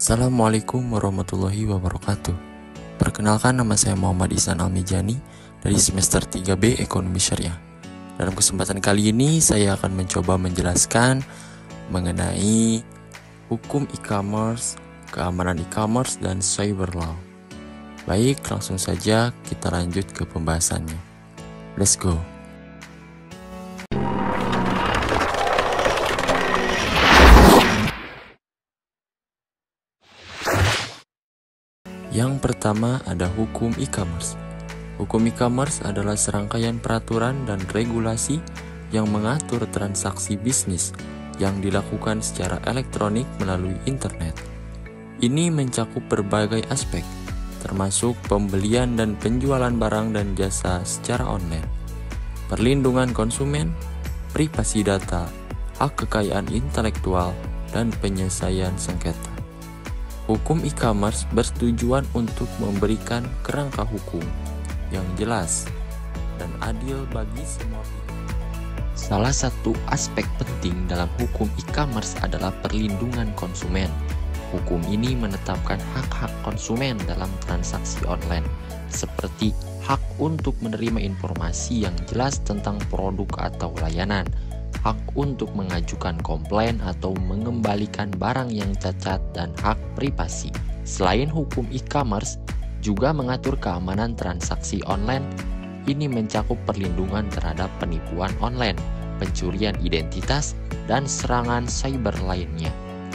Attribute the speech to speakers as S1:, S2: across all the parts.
S1: Assalamualaikum warahmatullahi wabarakatuh. Perkenalkan, nama saya Muhammad Ihsan Almijani dari semester 3B Ekonomi Syariah. Dalam kesempatan kali ini saya akan mencoba menjelaskan mengenai hukum e-commerce, keamanan e-commerce, dan cyber law. Baik, langsung saja kita lanjut ke pembahasannya. Let's go. Yang pertama ada hukum e-commerce. Hukum e-commerce adalah serangkaian peraturan dan regulasi yang mengatur transaksi bisnis yang dilakukan secara elektronik melalui internet. Ini mencakup berbagai aspek, termasuk pembelian dan penjualan barang dan jasa secara online, perlindungan konsumen, privasi data, hak kekayaan intelektual, dan penyelesaian sengketa. Hukum e-commerce bertujuan untuk memberikan kerangka hukum yang jelas dan adil bagi semua pihak. Salah satu aspek penting dalam hukum e-commerce adalah perlindungan konsumen. Hukum ini menetapkan hak-hak konsumen dalam transaksi online, seperti hak untuk menerima informasi yang jelas tentang produk atau layanan, hak untuk mengajukan komplain atau mengembalikan barang yang cacat, dan hak privasi. Selain hukum e-commerce, juga mengatur keamanan transaksi online. Ini mencakup perlindungan terhadap penipuan online, pencurian identitas, dan serangan cyber lainnya.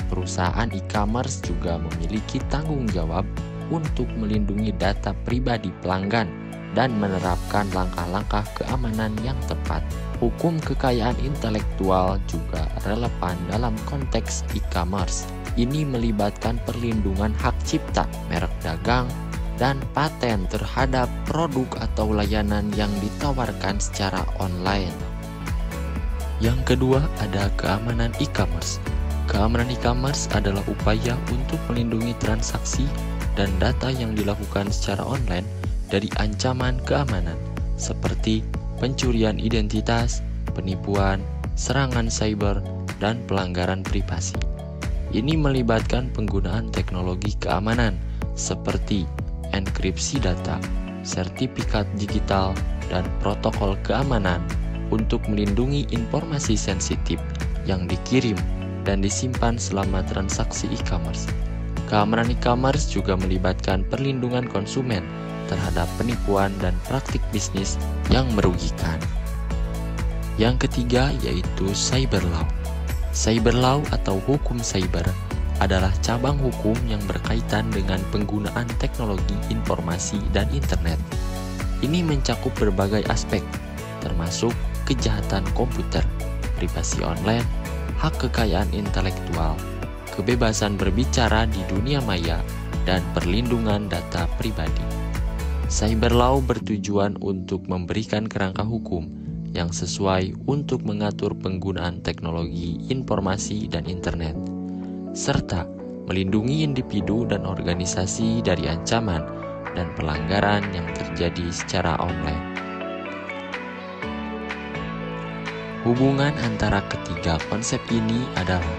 S1: Perusahaan e-commerce juga memiliki tanggung jawab untuk melindungi data pribadi pelanggan dan menerapkan langkah-langkah keamanan yang tepat. Hukum kekayaan intelektual juga relevan dalam konteks e-commerce. Ini melibatkan perlindungan hak cipta, merek dagang, dan paten terhadap produk atau layanan yang ditawarkan secara online. Yang kedua ada keamanan e-commerce. Keamanan e-commerce adalah upaya untuk melindungi transaksi dan data yang dilakukan secara online dari ancaman keamanan seperti pencurian identitas, penipuan, serangan cyber, dan pelanggaran privasi. Ini melibatkan penggunaan teknologi keamanan seperti enkripsi data, sertifikat digital, dan protokol keamanan untuk melindungi informasi sensitif yang dikirim dan disimpan selama transaksi e-commerce. Keamanan e-commerce juga melibatkan perlindungan konsumen terhadap penipuan dan praktik bisnis yang merugikan. Yang ketiga yaitu cyber law. Cyber law atau hukum cyber adalah cabang hukum yang berkaitan dengan penggunaan teknologi informasi dan internet. Ini mencakup berbagai aspek, termasuk kejahatan komputer, privasi online, hak kekayaan intelektual, kebebasan berbicara di dunia maya, dan perlindungan data pribadi. Cyber law bertujuan untuk memberikan kerangka hukum yang sesuai untuk mengatur penggunaan teknologi informasi dan internet, serta melindungi individu dan organisasi dari ancaman dan pelanggaran yang terjadi secara online. Hubungan antara ketiga konsep ini adalah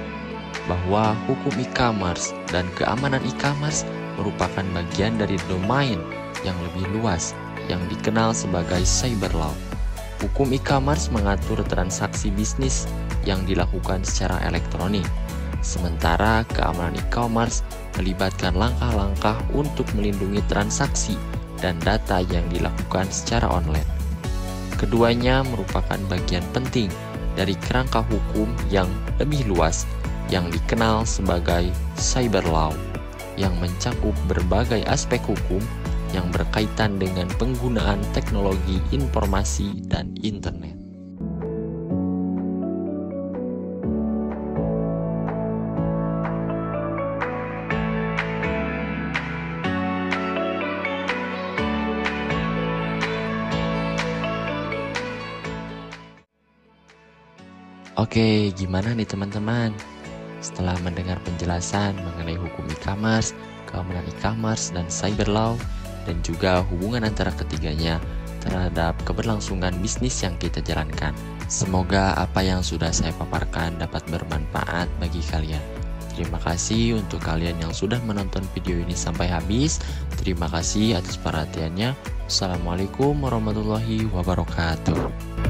S1: bahwa hukum e-commerce dan keamanan e-commerce merupakan bagian dari domain yang lebih luas yang dikenal sebagai cyber law. Hukum e-commerce mengatur transaksi bisnis yang dilakukan secara elektronik, sementara keamanan e-commerce melibatkan langkah-langkah untuk melindungi transaksi dan data yang dilakukan secara online. Keduanya merupakan bagian penting dari kerangka hukum yang lebih luas yang dikenal sebagai cyber law, yang mencakup berbagai aspek hukum yang berkaitan dengan penggunaan teknologi informasi dan internet. Oke, gimana nih teman-teman? Setelah mendengar penjelasan mengenai hukum e-commerce, keamanan e-commerce, dan cyber law, dan juga hubungan antara ketiganya terhadap keberlangsungan bisnis yang kita jalankan. Semoga apa yang sudah saya paparkan dapat bermanfaat bagi kalian. Terima kasih untuk kalian yang sudah menonton video ini sampai habis. Terima kasih atas perhatiannya. Assalamualaikum warahmatullahi wabarakatuh.